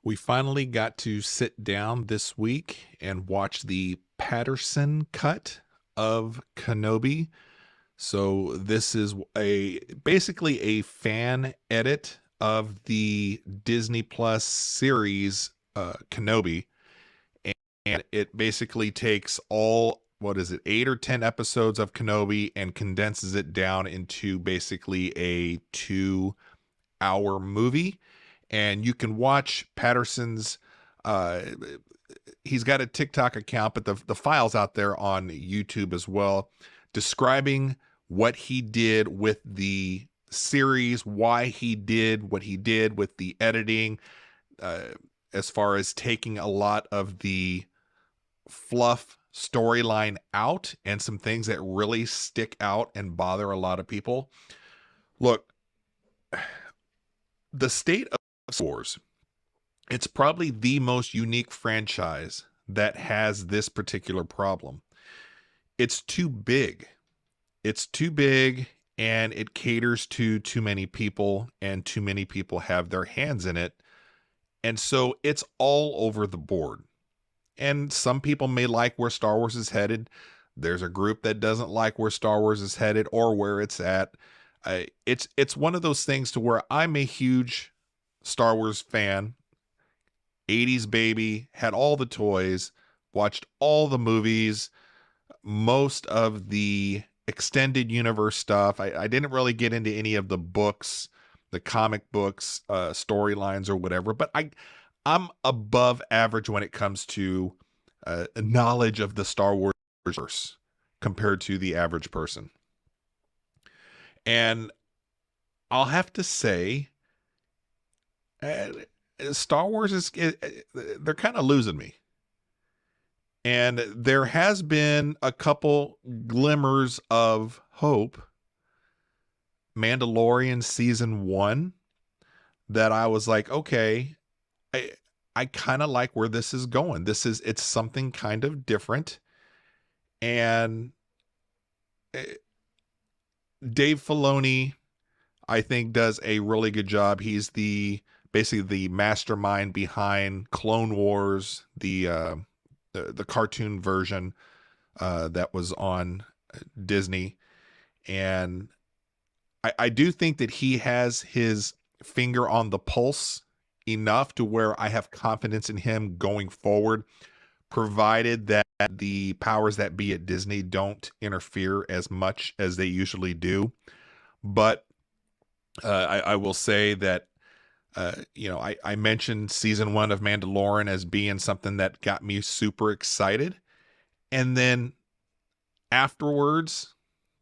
We finally got to sit down this week and watch the Patterson cut of Kenobi. So this is a basically a fan edit of the Disney Plus series Kenobi, and it basically takes all, what is it, 8 or 10 episodes of Kenobi and condenses it down into basically a 2 hour movie. And you can watch Patterson's uh he's got a TikTok account, but the file's out there on YouTube as well, describing what he did with the series, why he did what he did with the editing, uh, as far as taking a lot of the fluff storyline out and some things that really stick out and bother a lot of people. Look, the state of Star Wars, it's probably the most unique franchise that has this particular problem. It's too big. It's too big, and it caters to too many people, and too many people have their hands in it. And so it's all over the board. And some people may like where Star Wars is headed. There's a group that doesn't like where Star Wars is headed or where it's at. It's one of those things to where I'm a huge Star Wars fan. 80s baby, had all the toys, watched all the movies, most of the extended universe stuff. I didn't really get into any of the books, the comic books, storylines or whatever, but I'm above average when it comes to knowledge of the Star Wars universe compared to the average person. And I'll have to say, uh, Star Wars they're kind of losing me. And there has been a couple glimmers of hope. Mandalorian season 1, that I was like, okay, I I kind of like where this is going. It's something kind of different. And eh, Dave Filoni, I think, does a really good job. He's basically the mastermind behind Clone Wars, the cartoon version that was on Disney. And I do think that he has his finger on the pulse enough to where I have confidence in him going forward, provided that the powers that be at Disney don't interfere as much as they usually do. But I will say that, I mentioned season 1 of Mandalorian as being something that got me super excited. And then afterwards,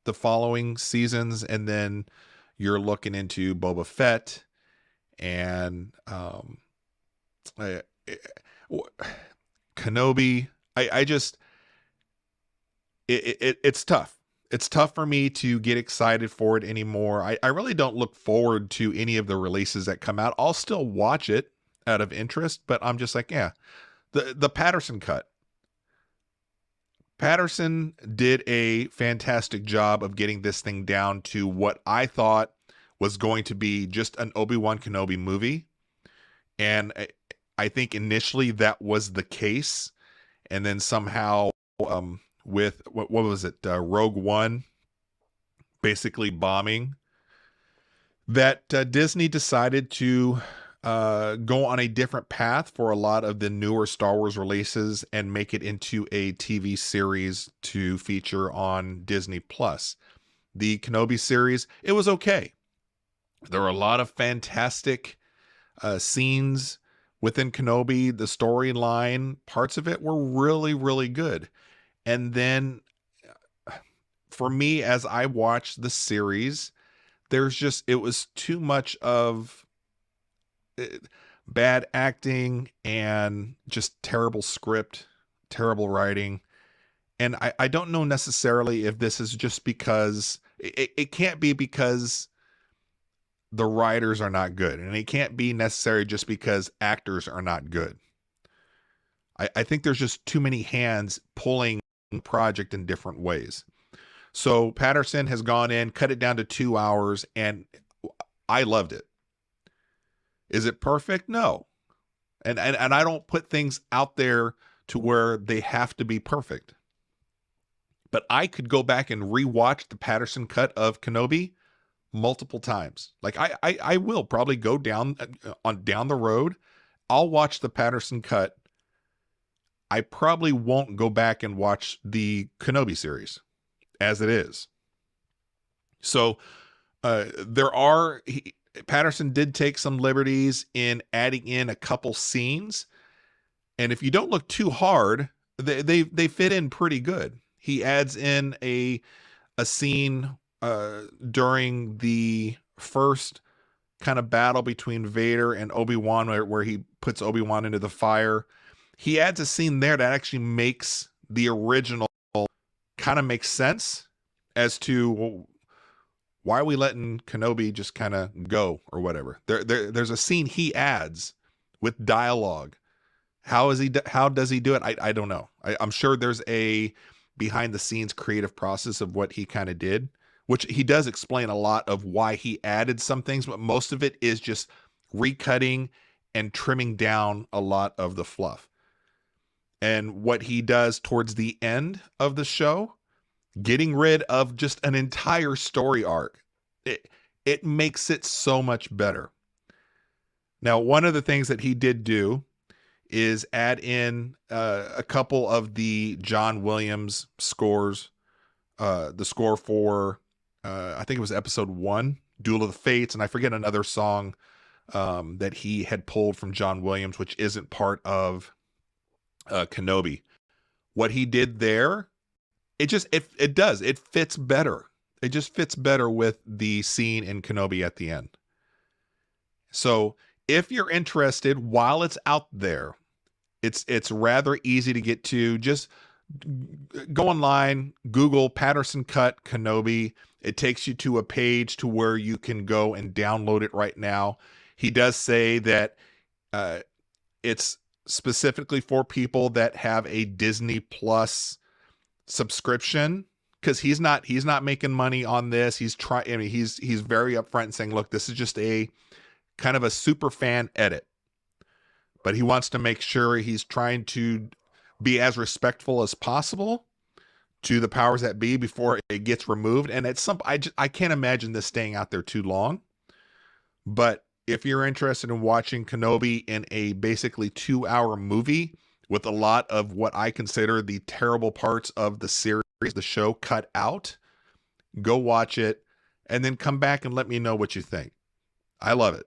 the following seasons, and then you're looking into Boba Fett and uh, Kenobi. I just it's tough. It's tough for me to get excited for it anymore. I really don't look forward to any of the releases that come out. I'll still watch it out of interest, but I'm just like, yeah. The Patterson cut. Patterson did a fantastic job of getting this thing down to what I thought was going to be just an Obi-Wan Kenobi movie. And I think initially that was the case. And then somehow, with what was it, Rogue One basically bombing, that Disney decided to go on a different path for a lot of the newer Star Wars releases and make it into a TV series to feature on Disney Plus. The Kenobi series, it was okay. There were a lot of fantastic scenes within Kenobi. The storyline, parts of it were really, really good. And then for me, as I watched the series, it was too much of bad acting and just terrible script, terrible writing. And I don't know necessarily if this is just because it can't be because the writers are not good, and it can't be necessarily just because actors are not good. I think there's just too many hands pulling the project in different ways. So Patterson has gone in, cut it down to 2 hours, and I loved it. Is it perfect? No. And I don't put things out there to where they have to be perfect. But I could go back and rewatch the Patterson cut of Kenobi multiple times. Like I will probably go down down the road. I'll watch the Patterson cut. I probably won't go back and watch the Kenobi series as it is. So Patterson did take some liberties in adding in a couple scenes, and if you don't look too hard, they fit in pretty good. He adds in a scene during the first kind of battle between Vader and Obi-Wan where he puts Obi-Wan into the fire. He adds a scene there that actually makes the original kind of makes sense as to, well, why are we letting Kenobi just kind of go or whatever. There's a scene he adds with dialogue. How does he do it? I don't know. I'm sure there's a behind the scenes creative process of what he kind of did, which he does explain a lot of why he added some things, but most of it is just recutting and trimming down a lot of the fluff. And what he does towards the end of the show, getting rid of just an entire story arc, it makes it so much better. Now, one of the things that he did do is add in a couple of the John Williams scores, the score for I think it was episode 1, Duel of the Fates, and I forget another song that he had pulled from John Williams, which isn't part of Kenobi. What he did there, it fits better. It just fits better with the scene in Kenobi at the end. So if you're interested, while it's out there, it's rather easy to get to. Just go online, Google Patterson cut Kenobi. It takes you to a page to where you can go and download it right now. He does say that it's specifically for people that have a Disney Plus subscription, because he's not making money on this. He's very upfront and saying, look, this is just a kind of a super fan edit, but he wants to make sure he's trying to be as respectful as possible to the powers that be before it gets removed. And I can't imagine this staying out there too long. But if you're interested in watching Kenobi in a basically 2-hour movie with a lot of what I consider the terrible parts of the series, the show, cut out, go watch it and then come back and let me know what you think. I love it.